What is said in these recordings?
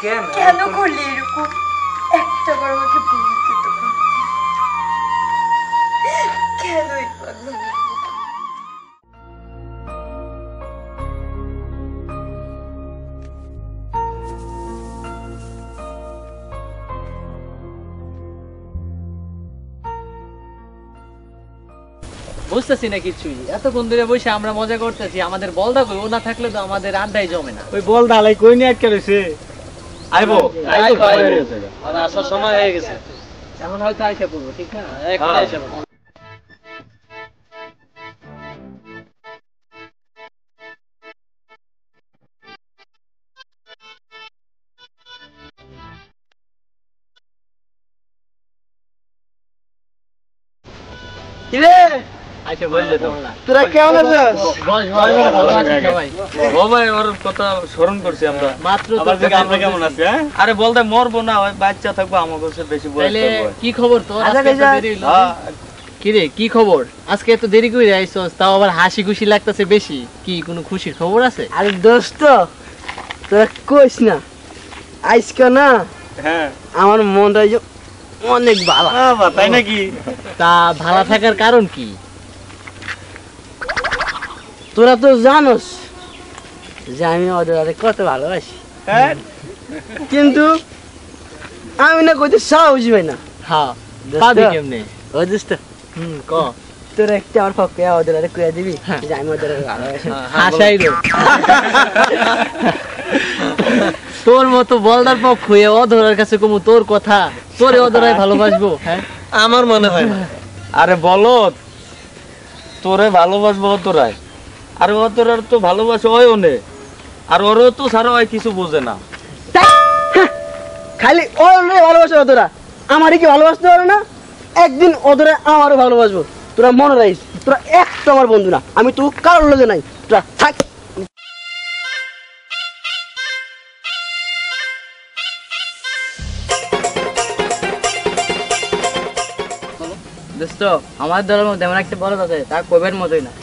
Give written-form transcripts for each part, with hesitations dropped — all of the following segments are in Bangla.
কেন করলি এরকম? একটা বার আমাকে বলতে তো কেন পারলাম? বুঝতেছি না কিছুই, এতক্ষণ ধরে বসে আমরা মজা করতেছি, আমাদের বলদা কই? ও না থাকলে তো আমাদের আড্ডাই জমে না। ওই বলদা আলাই কই নিয়ে আটকে রইছে। আইবো আসার সময় হয়ে গেছে, এখন হয়তো আইসা পড়বো। ঠিক না, একটা আইসা পড়বো। তোরা কেমন আছিস? ওর কথা স্মরণ করছি আমরা মাত্র। আমরা কেমন আছি? আরে বলতে মরবো না, ওই বাচ্চা থাকবো, আমার কাছে বেশি বয়স। কি খবর তোর? কি রে, কি খবর? আজকে এত দেরি করে আইছস, তাও আবার হাসি খুশি লাগতেছে বেশি। কি কোনো খুশির খবর আছে? আরে দোস্ত, তোরা কইস না, আজকে না আমার মনটা অনেক ভালো। তাই নাকি? তা ভালো থাকার কারণ কি? তোরা তো জানোস যে আমি ওদের কত ভালোবাসি, কিন্তু আমি না কইতে সাহস পাই না। হ্যাঁ, পাবি কেমনে? ও দোস্ত, ক তোরা একটা আমার পক্ষে ওদের কইয়া দিবি যে আমি ওদের ভালোবাসি। হাসাই দে। তোর মতো বলদার পক্ষ হয়ে অধরার কাছে কমু তোর কথা? তোরে অধরাই ভালোবাসবো? হ্যাঁ, আমার মনে হয় না। আরে বলো, তোরে ভালোবাসবো অতরাই? আরে অতরার তো ভালোবাসা হয় ওনে, আর ওরও তো ছাড়া হয় কিছু বোঝে না। খালি ওরে ভালোবাসে ওরা, আমারই কি ভালোবাসতে পারে না? একদিন ওদের আমারও ভালোবাসবো। তোরা মনে রাখিস, তোরা একটা আমার বন্ধু না, আমি তো কারোর লগে নাই। তোরা থাক। দোস্ত, আমার দলের মধ্যে এমন একটা বলদ আছে, তা কবের মতোই না।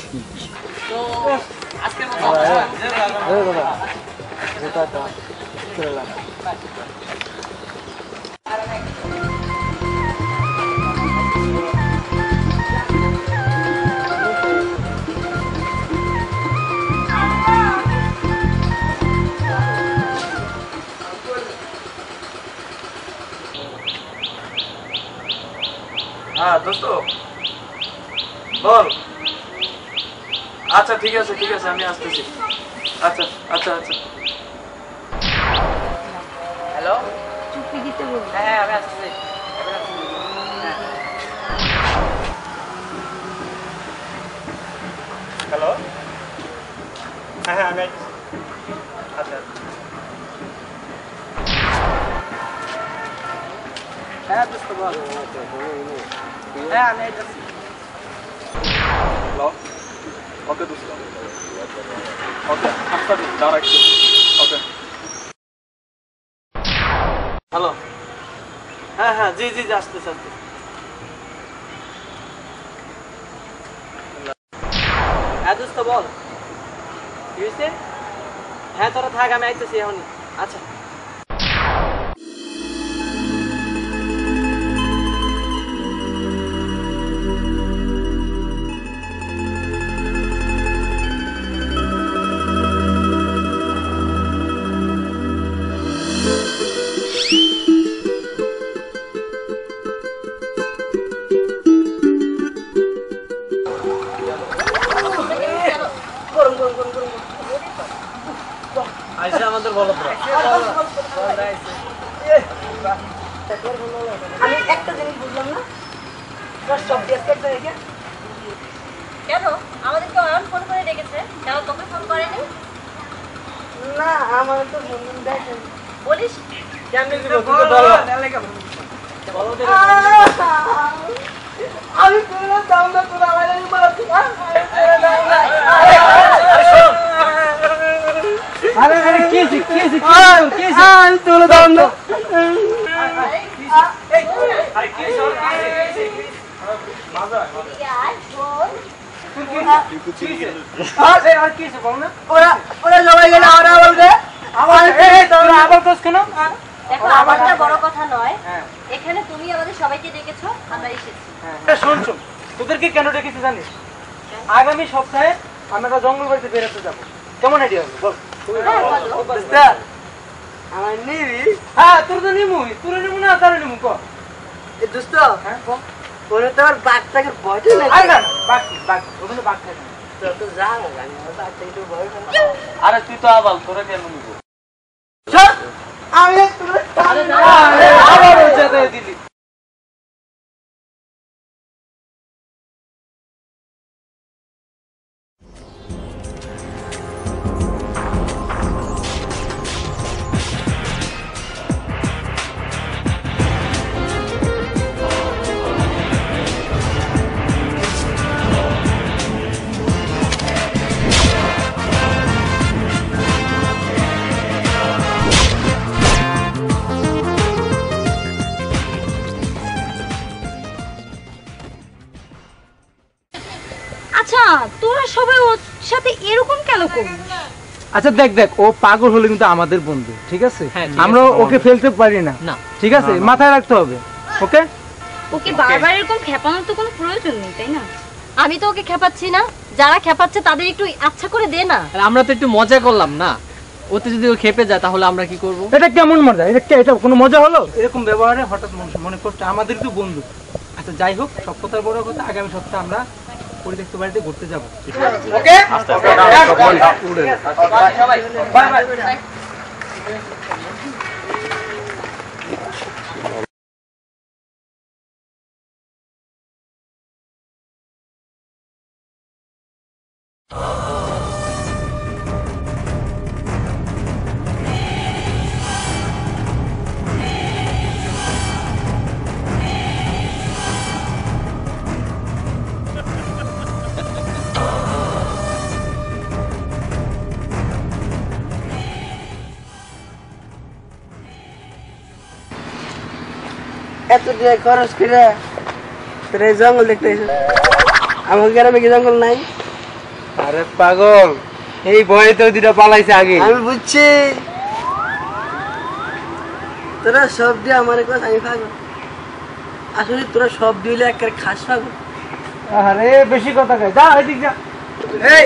হ্যাঁ দোস্ত বল। আচ্ছা ঠিক আছে, ঠিক আছে, আমি আসতেছি। আচ্ছা আচ্ছা আচ্ছা। হ্যালো, চুপি দিতে বল। হ্যাঁ আমি আসতেছি। হ্যালো, হ্যাঁ হ্যাঁ আমি আচ্ছা হ্যাঁ দোস্ত বল। হ্যাঁ আমি আসতেছি। হ্যালো, ওকে দোস্ত, ওকে আসতে দাঁড়া একটু। ওকে হ্যালো, হ্যাঁ হ্যাঁ জি জি আসতেছি আসতেছি। হ্যাঁ দোস্ত বল, কি হয়েছে? হ্যাঁ তোরা থাক, আমি আইতেছি এখনই। আচ্ছা। আমাদের বলো আমি একটা জিনিস বুঝলাম না, সব কেন আমাদেরকে অয়ন ফোন করে ডেকেছে, কেন তোকে ফোন করেনি? না, আমার তো বন্ধু দেখেন বলিস আমি কোনো দাম না, তোরা আমার আরে আরে কি আমি তোরা দাম না। ওরা সবাই গেলে আমরা বলবে আমার মারছস কেন? দেখো আমারটা বড় কথা নয়, এখানে তুমি আমাদের সবাইকে ডেকেছো, আমরা এসেছি। শোন শোন, তোদেরকে কেন ডেকেছি জানিস? আগামী সপ্তাহে আমরা জঙ্গল বাড়িতে বেরোতে যাবো, কেমন আইডিয়া হবে বল? আমার নিবি? হ্যাঁ তোর তো নিমুই, তোর নিমু না তার নিমু ক। এ দোস্ত, ওরে তো আর বাঘটাকে ভয় নাই। আর না বাঘ ওখানে বাঘ থাকে না। তো যা না জানি আমার বাঘটাকে একটু ভয় করে। আরে তুই তো আবাল, তোরা কেন নিব? আমি তোরে আবার ওই জায়গায় দিলি। আচ্ছা তোরা সবাই ওর সাথে এরকম কেন করছিস? আচ্ছা দেখ ও পাগল হলে কিন্তু আমাদের বন্ধু, ঠিক আছে? হ্যাঁ, ঠিক আমরা আছে। ওকে ফেলতে পারি না, না। ঠিক আছে? মাথায় রাখতে হবে, ওকে? ওকে বারবার এরকম খেপানোর তো কোনো প্রয়োজন নেই, তাই না? আমি তো ওকে খেপাচ্ছি না, যারা খেপাচ্ছে তাদের একটু আচ্ছা করে দে না। আর আমরা তো একটু মজা করলাম না, ওতে যদি ও খেপে যায় তাহলে আমরা কি করব? এটা কেমন মজা? এটা কোনো মজা হলো? এরকম ব্যবহারে হঠাৎ মনে করছে আমাদের তো বন্ধু। আচ্ছা যাই হোক, সব কথার বড় কথা, আগামী সপ্তাহে আমরা পরিত্যক্ত বাড়িতে ঘুরতে যাবো, ওকে? Bye bye. এত টাকা খরচ করে তোরা এই জঙ্গল দেখতে এসে, আমার গ্রামে কি জঙ্গল নাই? আরে পাগল, এই ভয়ে তো দুটা পালাইছে আগে। আমি বুঝছি তোরা সব দিয়ে আমার কাছে, আমি পাগল। আসলে তোরা সব দিলে একটা খাস পাগল। আরে বেশি কথা কয়, যা এদিক যা। এই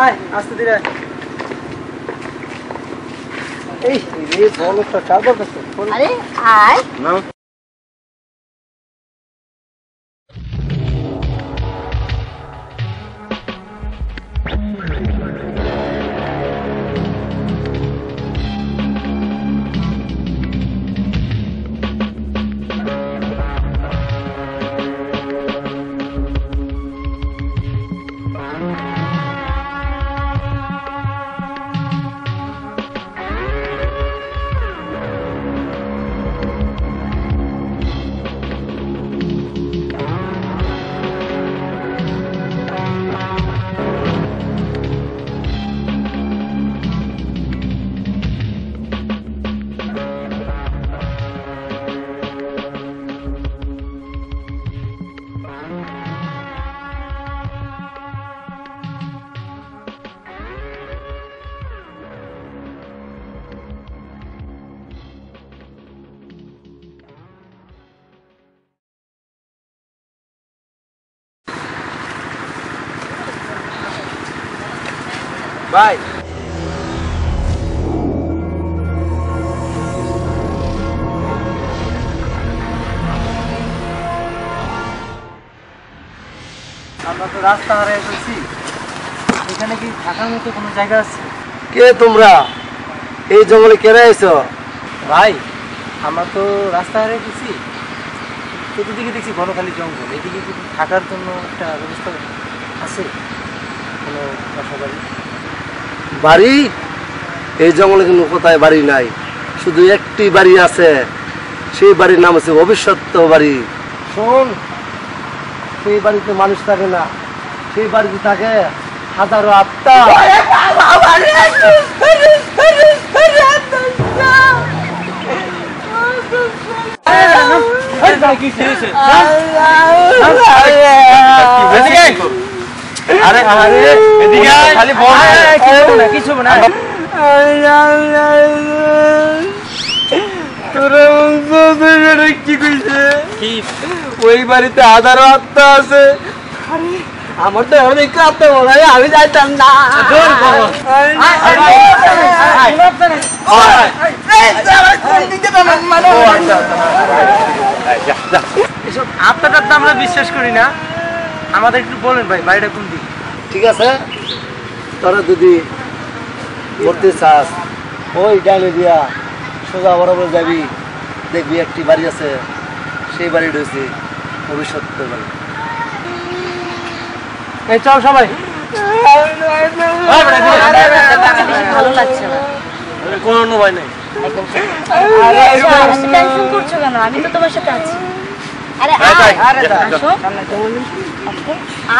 আয় আস্তে ধীরে আয়। এই রে বলো তো কাজ করতেছ? আরে আয় না ভাই, আমরা তো রাস্তা হারিয়ে ফেলছি, এখানে কি থাকার মতো কোনো জায়গা আছে? কে তোমরা? এই জঙ্গলে কেরা এসো? ভাই আমরা তো রাস্তা হারিয়ে ফেলছি, চতুর্দিকে দেখছি ঘন খালি জঙ্গল, এদিকে কি থাকার জন্য একটা ব্যবস্থা আছে? কোনো বাসা বাড়ি? বাড়ি এই জঙ্গলে কিন্তু কোথায় বাড়ি নাই, শুধু একটি বাড়ি আছে, সেই বাড়ির নাম হচ্ছে অভিশপ্ত বাড়ি। শোন, সেই বাড়িতে মানুষ থাকে না, সেই বাড়িতে থাকে হাজারো আত্মা। আরে আরে এদিকে আয়, খালি বল। কিছু না কি কইছে ওই বাড়িতে আধারও আত্মা আছে। আমার তো এখন একটু আত্মা বলে আমি যাইতাম না। এসব আত্মাটার তো আমরা বিশ্বাস করি না। আমাদের একটু বলেন ভাই বাড়িটা কোন দিকে? ঠিক আছে, তোরা যদি করতে চাস ওই ডাইনে দিয়া সোজা বরাবর যাবি, দেখবি একটি বাড়ি আছে, সেই বাড়ি রয়েছে ভবিষ্যতের বাড়ি। এই চল সবাই। ভালো লাগছে না। কোনো ভয় নেই। টেনশন করছো কেন? আমি তো তোমার সাথে আছি। আরে আসো,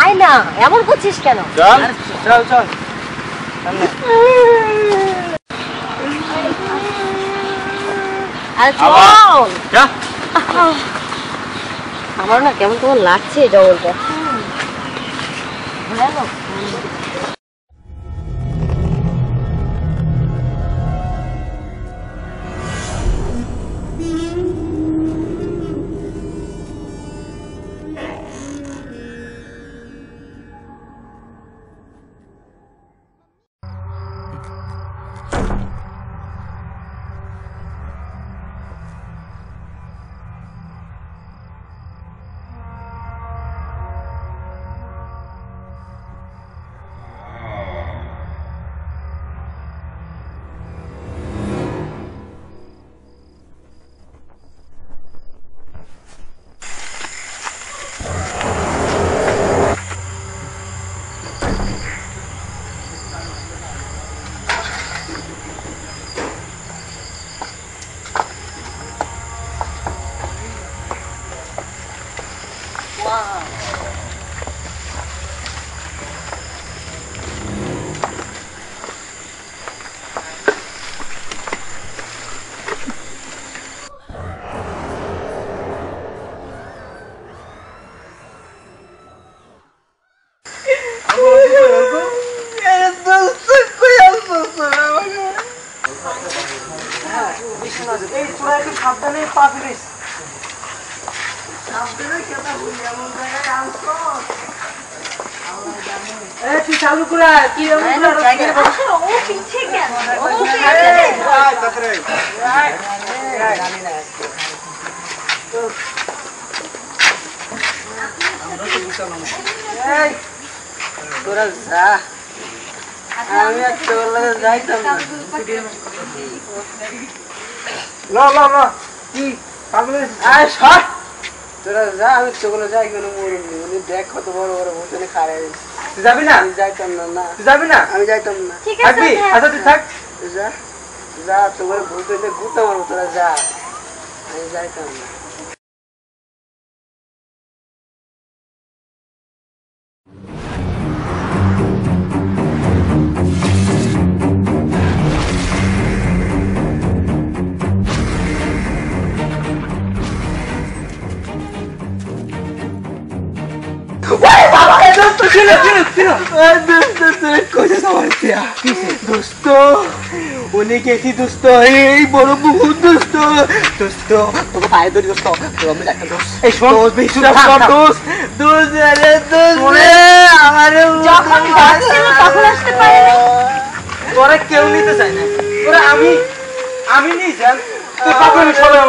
আয় না, এমন করছিস কেন? চল চল। আরে চল। আমার না কেমন কেমন লাগছে এই জঙ্গলটা। ভয়ানক। চালু করে কি তোরা যা, আমি আর তোর লাগে যাইতাম না। কি আয় সর, তোরা যা, আমি তোগুলো যাই কেন মরুন। উনি দেখ কত বড় বড় ভূতনে খাড়াই। তুই যাবি না? আমি যাইতাম না। না তুই যাবি না? আমি যাইতাম না। থাকবি? আচ্ছা তুই থাক। যা যা, তোর ভূত হইলে ভূত মারবো, তোরা যা, আমি যাইতাম না। উনি কেসি দুষ্ট, এই বড় বহুত দুষ্ট। দুষ্ট তোকে পায়ে ধরি দোস্ত, এই শোন তোরা কেউ নিতে চায় না। তোরা আমি নিয়ে যান সবাই।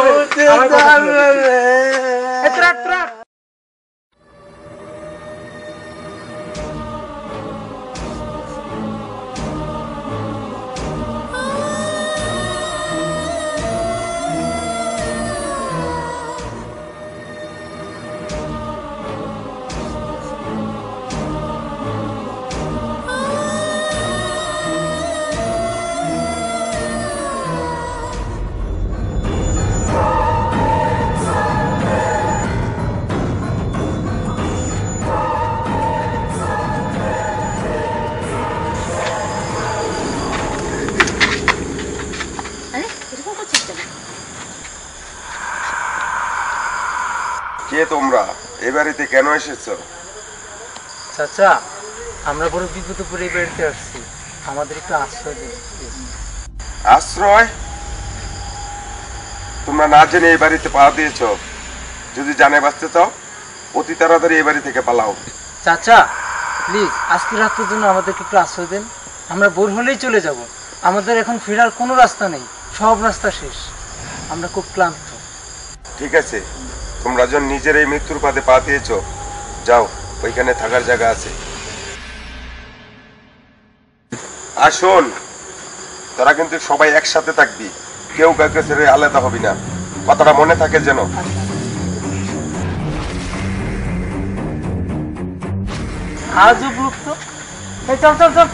কে তোমরা? এই বাড়িতে কেন এসেছো? চাচা, আমরা বড় বিপদে পড়ে এই বাড়িতে আসছি, আমাদের একটু আশ্রয় দিন। আশ্রয়? তোমরা না জেনে এই বাড়িতে পা দিয়েছ, যদি জানে বাঁচতে চাও অতি তাড়াতাড়ি এই বাড়ি থেকে পালাও। চাচা প্লিজ আজকে রাতের জন্য আমাদেরকে একটু আশ্রয় দেন, আমরা ভোর হলেই চলে যাব। আমাদের এখন ফেরার কোনো রাস্তা নেই, সব রাস্তা শেষ, আমরা খুব ক্লান্ত। ঠিক আছে, তোমরা যখন নিজের এই মৃত্যুর পাদে পা দিয়েছ, যাও, ওইখানে থাকার জায়গা আছে। আর শোন, তোরা কিন্তু সবাই একসাথে থাকবি, কেউ কাউকে ছেড়ে আলাদা হবি না, কথাটা মনে থাকে যেন। আজব লোক তো। এই চল চল চল।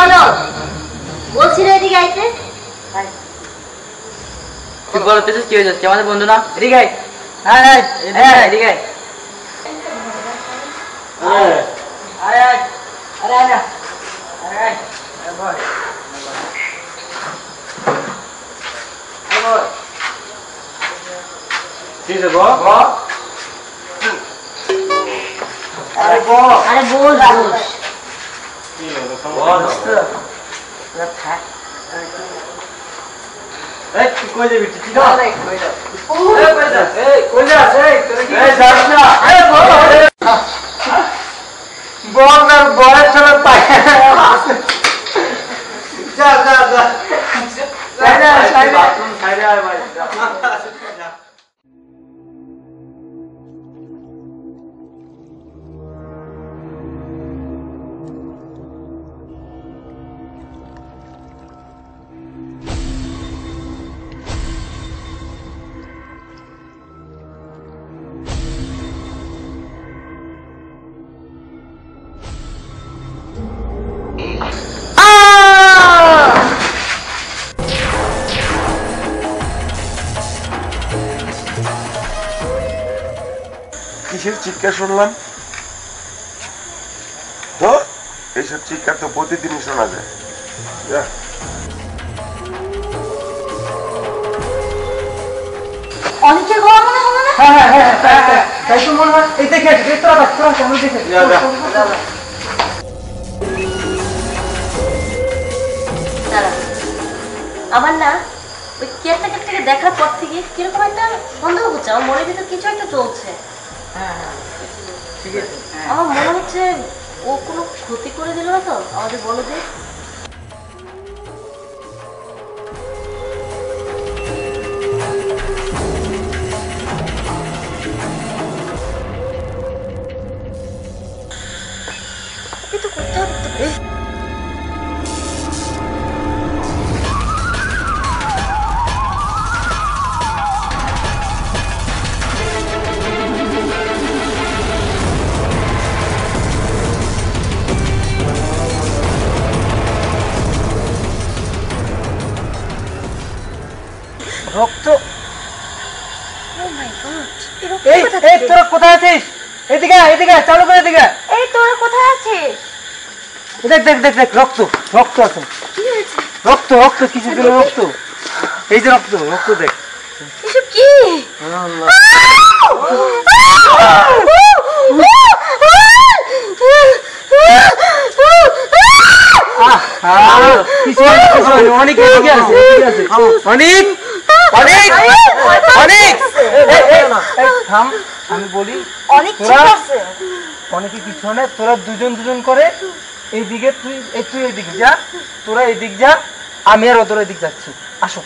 বলো, বলছি না এদিকে আইতে। তুই বলতেছিস কি হয়ে যাচ্ছে, আমাদের বন্ধু না? এদিকে আয়। হ্যাঁ হ্যাঁ এদিকে আয়। আয় আয়, আরে আয় না, আরে আয়, আরে বল, আরে বল, ঠিক আছে বল, আরে বল, আরে বল বল। কই যাবি তুই? কই যাস? বল না, বলের চলে পাই। যা যা যা, সাইডে আয় ভাই। কিসের চিৎকার শুনলাম? তো এইসব চিৎকার তো প্রতিদিনই শোনা যায়। অনেকের ঘর মনে হলো না? হ্যাঁ হ্যাঁ হ্যাঁ হ্যাঁ, তাই তো মনে হয়। এই দেখে তোরা কেমন দেখে। আমার না ওই কেয়ারটেকার থেকে দেখার পর থেকে কিরকম একটা সন্দেহ হচ্ছে, আমার মনের ভিতর কিছু একটা চলছে। আমার মনে হচ্ছে ও কোনো ক্ষতি করে দিল না তো আমাদের বলদের। কিন্তু করতে হবে তো। রক্ত। Oh my God! এই তোরা কোথায় আছিস? এদিকে এদিকে চালু করে এদিকে। এই তোরা কোথায় আছিস? দেখ দেখ দেখ দেখ রক্ত রক্ত আছে। কি হয়েছে? রক্ত রক্ত কিছু দিল রক্ত। এই যে রক্ত রক্ত দেখ। এসব কি? অনেক এদিকে আছে অনেক অনেক অনেক থাম আমি বলি অনেক ঠিক আছে অনেকে কিছু না তোরা দুজন দুজন করে এইদিকে তুই এইদিকে যা তোরা এইদিক যা আমি আর ওদের এদিক যাচ্ছি আসো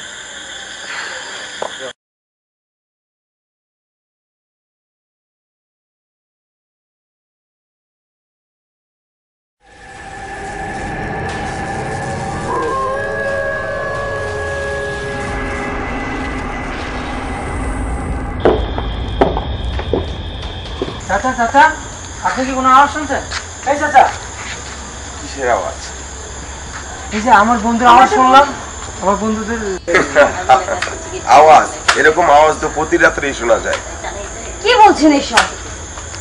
চাচা চাচা আপনি কি কোনো আওয়াজ শুনছেন? এই চাচা কিসের আওয়াজ? এই যে আমার বন্ধুর আওয়াজ শুনলাম আমার বন্ধুদের আওয়াজ এরকম আওয়াজ তো প্রতি রাত্রেই শোনা যায়। কি বলছেন এসব?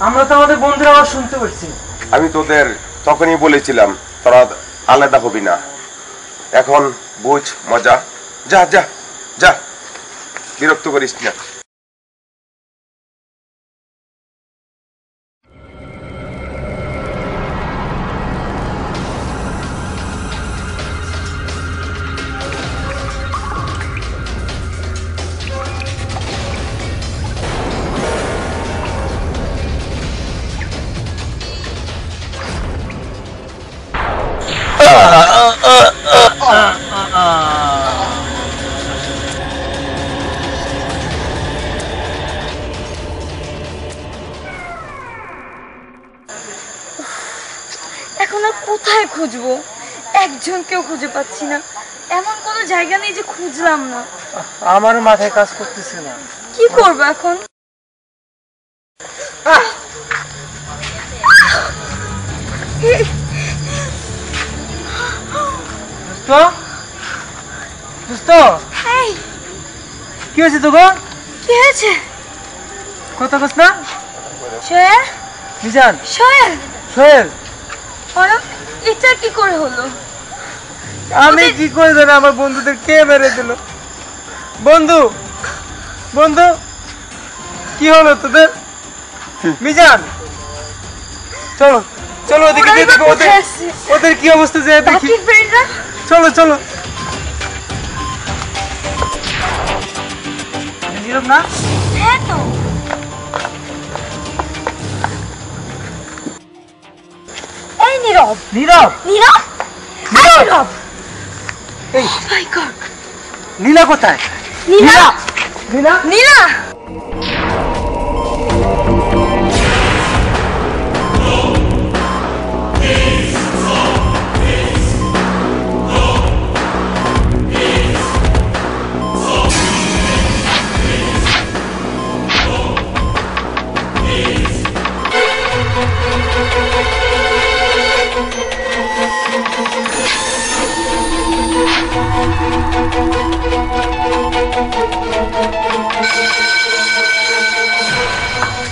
আমরা তো আমাদের বন্ধুর আওয়াজ শুনতে পাচ্ছি। আমি তোদের তখনই বলেছিলাম তোরা আলাদা হবি না, এখন বুঝ মজা। যা যা যা বিরক্ত করিস না। এখন আর কোথায় খুঁজবো? একজনকেও খুঁজে পাচ্ছি না। এমন কোনো জায়গা নেই যে খুঁজলাম না। আমার মাথায় কাজ করতেছে না। কি করবো এখন? কি হয়েছে তোকে? কি হয়েছে? কথা কস না? সোহেল মিজান সোহেল সোহেল এটা কি করে হলো? আমি কি করে জানি আমার বন্ধুদের কে মেরে দিল? বন্ধু বন্ধু কি হলো তোদের? মিজান চলো চলো ওদিকে দেখো ওদের কি অবস্থা যায় দেখি। চলো চলো নীরব না? হ্যাঁ তো এই নীরব নীরব নীরব নীরব এই মাই গড নীলা কোথায়? নীলা নীলা নীলা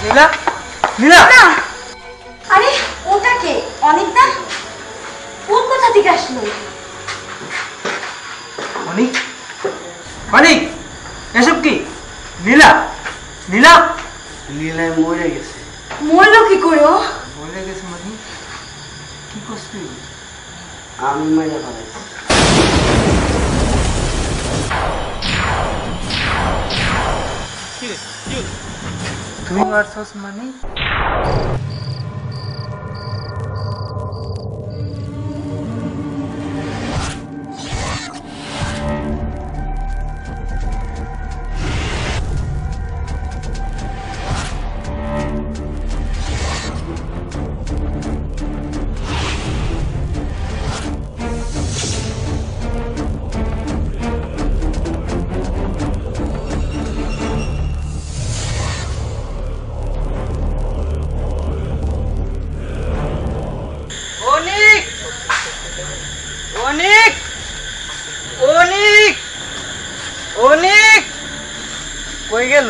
নীলা নীলা আরে ওটা কে? অনিক না? ওর কোথা থেকে আসলো? অনিক অনিক এসব কি? নীলা নীলা নীলায় মরে গেছে। মরলো কি করে ও? মরে গেছে মানে কি করছিস? আমি মাইয়া ফেলাইছি। তুই মারছস মানে? অনিক অনিক অনিক কই গেল?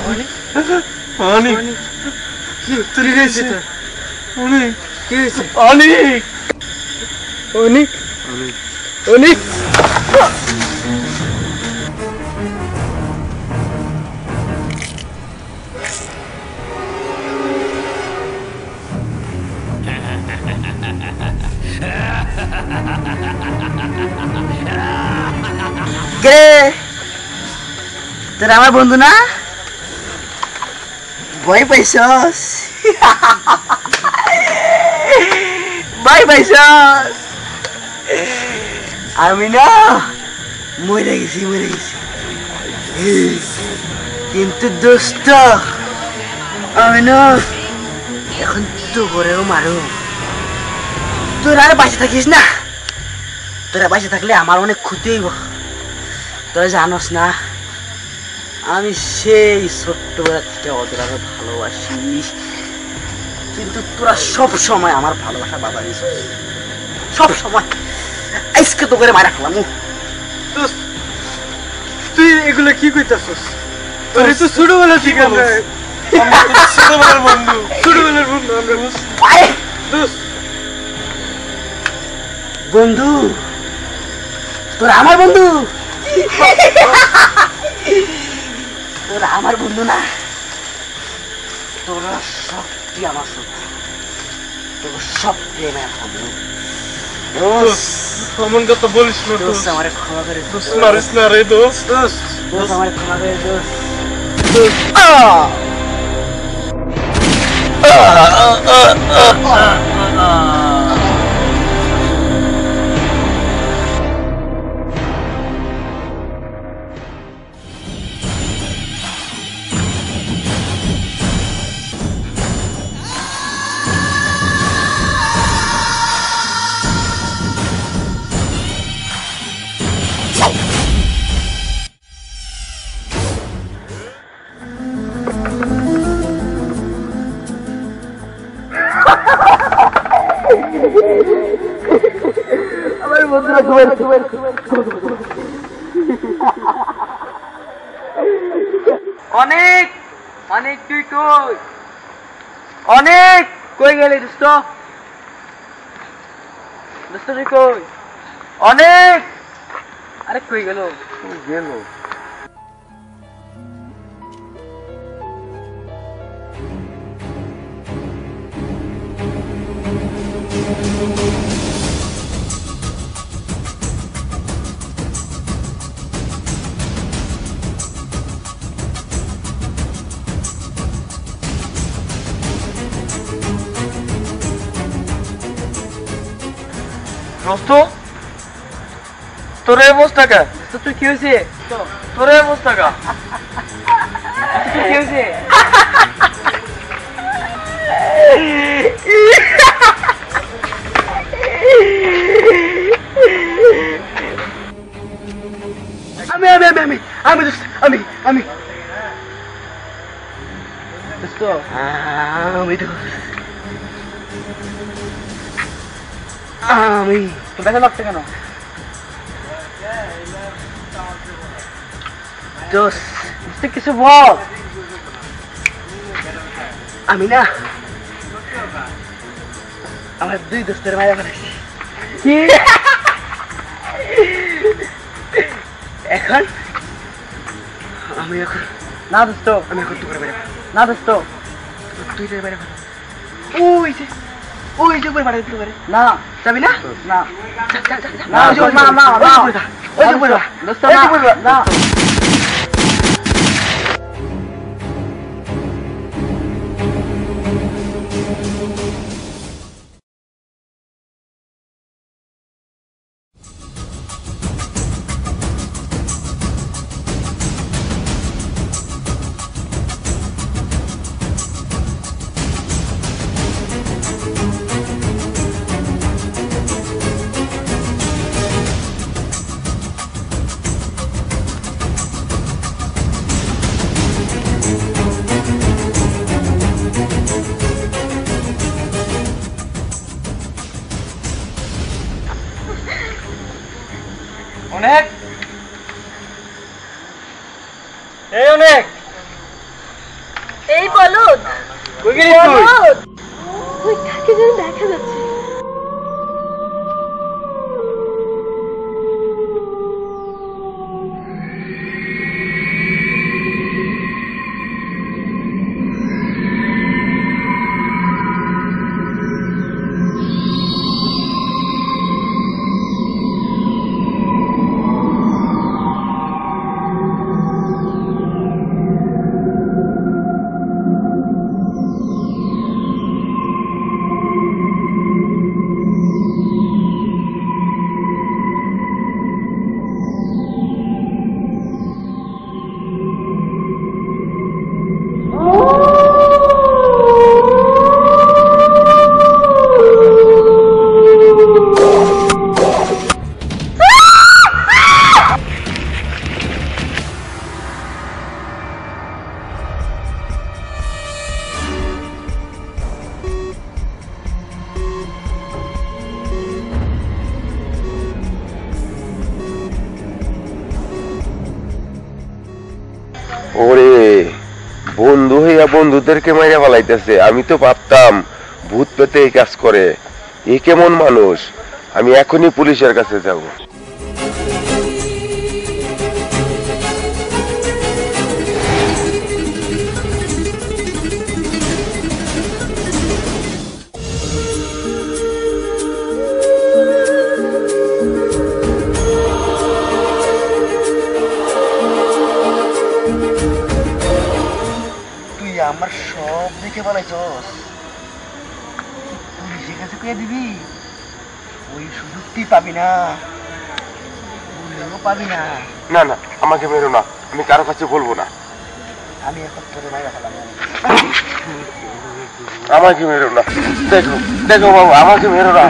অনিক অনেক কি তুই গেছে অনেক কি হয়েছে অনেক অনেক অনেক কে তোরা আমার বন্ধু না ভয় পাইছস ভয় পাইছস আমি না মরে গেছি কিন্তু দোস্ত আমি না এখন তো করেও মারু তোরা আর বাঁচে থাকিস না তোরা বাঁচে থাকলে আমার অনেক ক্ষতি হইব তোরা জানোস না আমি সেই ছোট্টবেলা থেকে ওদের আরো ভালোবাসি কিন্তু তোরা সব সময় আমার ভালোবাসা বাধা দিস সব সময় আজকে তো করে মারা খেলাম তুই এগুলো কি কইতাছস তোর তো ছোটবেলা থেকে আমরা ছোটবেলার বন্ধু আমরা বন্ধু তোরা আমার বন্ধু তোরা আমার বন্ধু না তোরা সব কি আমার শত্রু তোর সব প্রেমের বন্ধু এমন কথা বলিস না দোস্ত আমার ক্ষমা করে দোস্ত মারিস না রে দোস্ত দোস্ত আমার ক্ষমা করে দোস্ত অনেক অনেক তুই কই অনেক কই গেলি দোস্ত দোস্ত তুই কই অনেক আরে কই গেল দোস্ত তোর এই অবস্থা কা তো তুই কি হয়েছে তোর এই অবস্থা কা কি হয়েছে আমি আমি আমি আমি আমি দোস্ত আমি আমি দোস্ত আমি তো আমি তো ব্যথা লাগছে কেন দোস্ত কিছু বল আমি না আমার দুই দোস্তের মায়া ফেলেছি এখন আমি এখন না দোস্ত আমি এখন তুই করে না দোস্ত তুই বাইরে ওই যে উপরে বাড়ি দিতে পারে না যাবি না না না না ওই যে উপরে দোস্ত না এই বলদ কই গেলি তুই? ওই কাকে যেন দেখা যাচ্ছে। ওরে বন্ধু হইয়া বন্ধুদেরকে মাইরা ফেলাইতেছে। আমি তো ভাবতাম ভূত পেতে এই কাজ করে। এ কেমন মানুষ? আমি এখনই পুলিশের কাছে যাব। আমার সব দেখে বলাইছস, পুলিশের কাছে কইয়া দিবি? ওই সুযোগ তুই পাবি না, বললেও পাবি না। না না, আমাকে মেরো না, আমি কারো কাছে বলবো না। আমি এখন তোরে মাইরা ফেলাম। আমাকে মেরো না, দেখো দেখো বাবু, আমাকে মেরো না।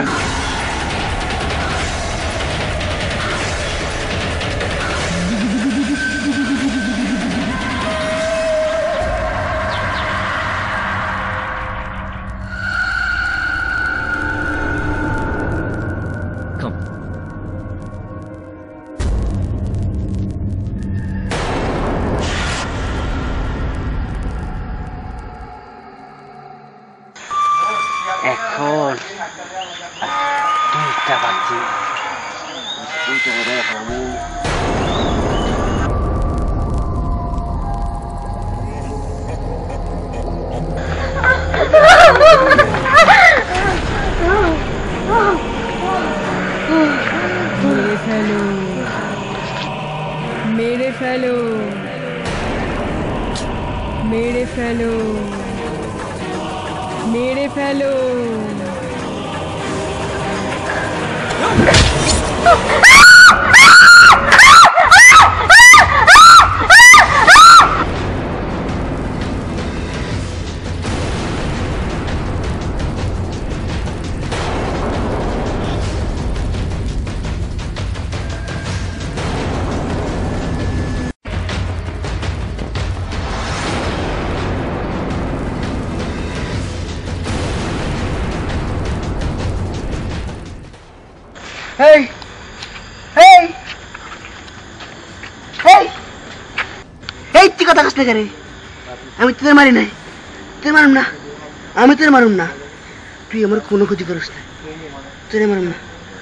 এখন দুইটা বাজে, मेरे फैलो मेरे फैलो मेरे फैलो Hey! Hey! Hey! Hey, তুই কথা কস না কেন? আমি তোদের মারি নাই, তোদের মারুম না, আমি তোদের মারুম না। তুই আমার কোনো ক্ষতি করিস না, তোদের মারুম না।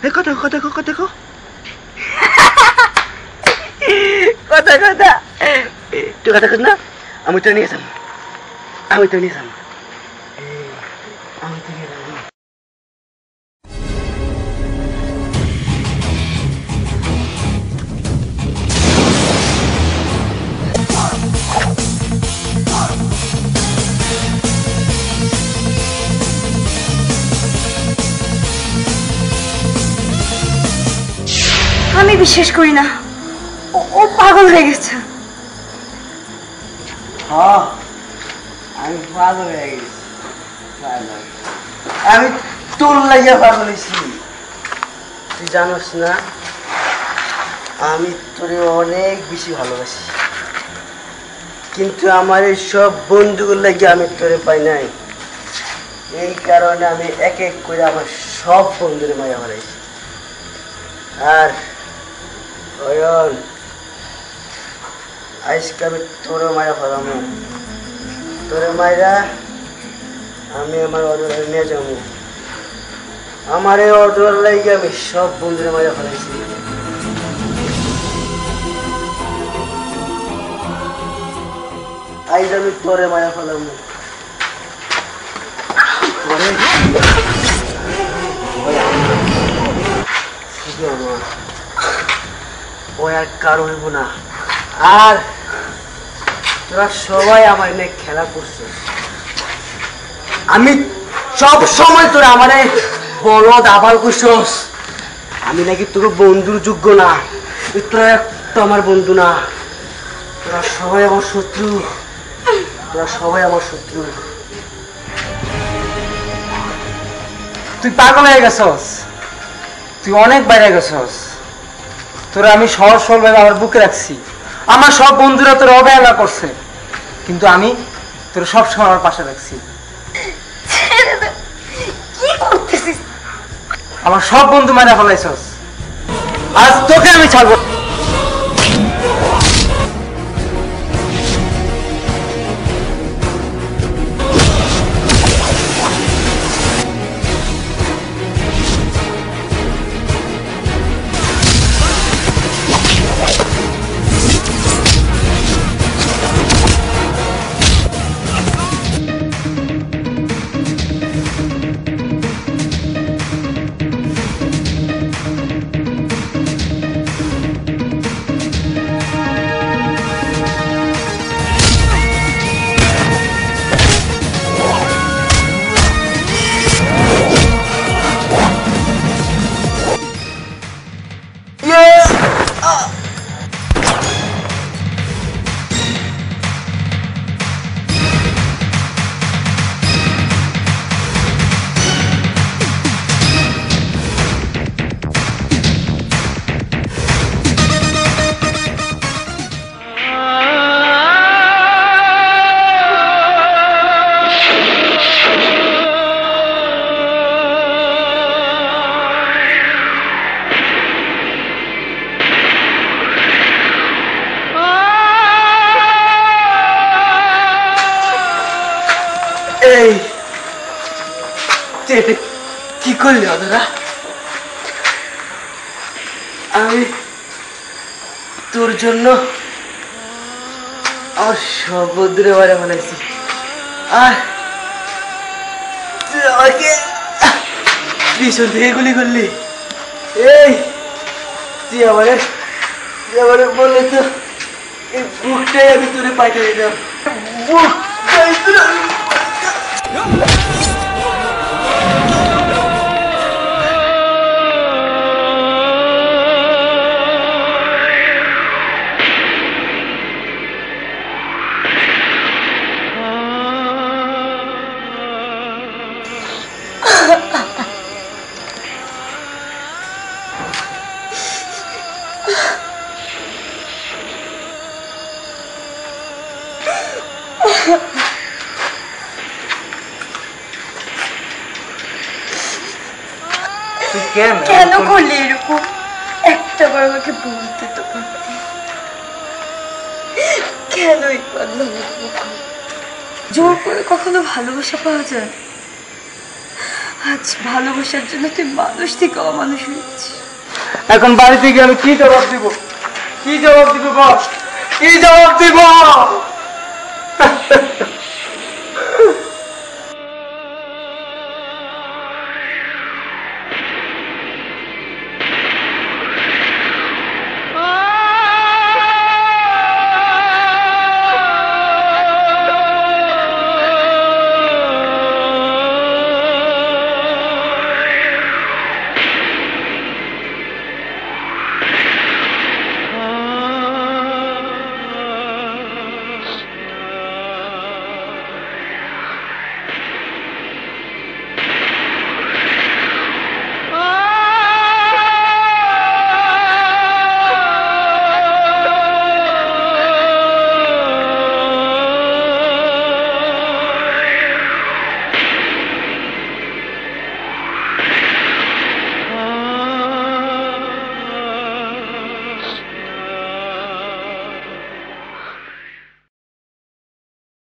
এই কথা কথা কথা কথা কথা কথা তুই কথা কস না, আমি তোর নিয়ে যাম, আমি তোর নিয়ে যাম, আমি তোর নিয়ে যাম। আমি বিশ্বাস করি না, ও পাগল হয়ে গেছে। হ্যাঁ, আমি পাগল হয়ে গেছি, আমি তোর লাগিয়া পাগল হয়েছি। তুই জানোস না, আমি তোরে অনেক বেশি ভালোবাসি, কিন্তু আমার এই সব বন্ধুগুলো লাগিয়ে আমি তোরে পাই নাই। এই কারণে আমি এক এক করে আমার সব বন্ধুরে মায়া হারাইছি। আর অয়ন, আজকে আমি তোরও মায়া ফেলাম, তোরে মাইরা আমি আমার অর্ডার নিয়ে যাবো। আমার এই অর্ডার লাগে আমি সব বন্ধুরে মাইরা ফেলাইছি। আইজ আমি তোরে মাইরা ফেলাবো। ওই আর কারো হইব না। আর তোরা সবাই আমার নিয়ে খেলা করছে। আমি সব সময় তোরা আমার বলদ আবার করছস। আমি নাকি তোর বন্ধুর যোগ্য না, তোরা একটা আমার বন্ধু না। তোরা সবাই আমার শত্রু, তোরা সবাই আমার শত্রু। তুই পাগল হয়ে গেছস, তুই অনেক বাইরে গেছস। তোরা আমি সহজ সরলভাবে আমার বুকে রাখছি। আমার সব বন্ধুরা তোর অবহেলা করছে, কিন্তু আমি তোর সবসময় আমার পাশে রাখছি। আমার সব বন্ধু মারা ফেলাইছস, আজ তোকে আমি ছাড়বো। কি করলি ওরা? আমি তোর জন্য আমার সব বন্ধুরে মারা ফেলাইছি, আর তুই আমাকে পিছন থেকে গুলি করলি। এই তুই আমারে বললে তো এই বুকটাই আমি তোরে পাঠিয়ে দিতাম। বুকটাই তোর কেন করলি এরকম? একটা বার আমাকে বলতে তো পারতি। কেন জোর করে কখনো ভালোবাসা পাওয়া যায়? আজ ভালোবাসার জন্য তুই মানুষ থেকে অমানুষ হয়েছিস। এখন বাড়িতে গিয়ে আমি কি জবাব দিব? কি জবাব দিব বল? কি জবাব দিব?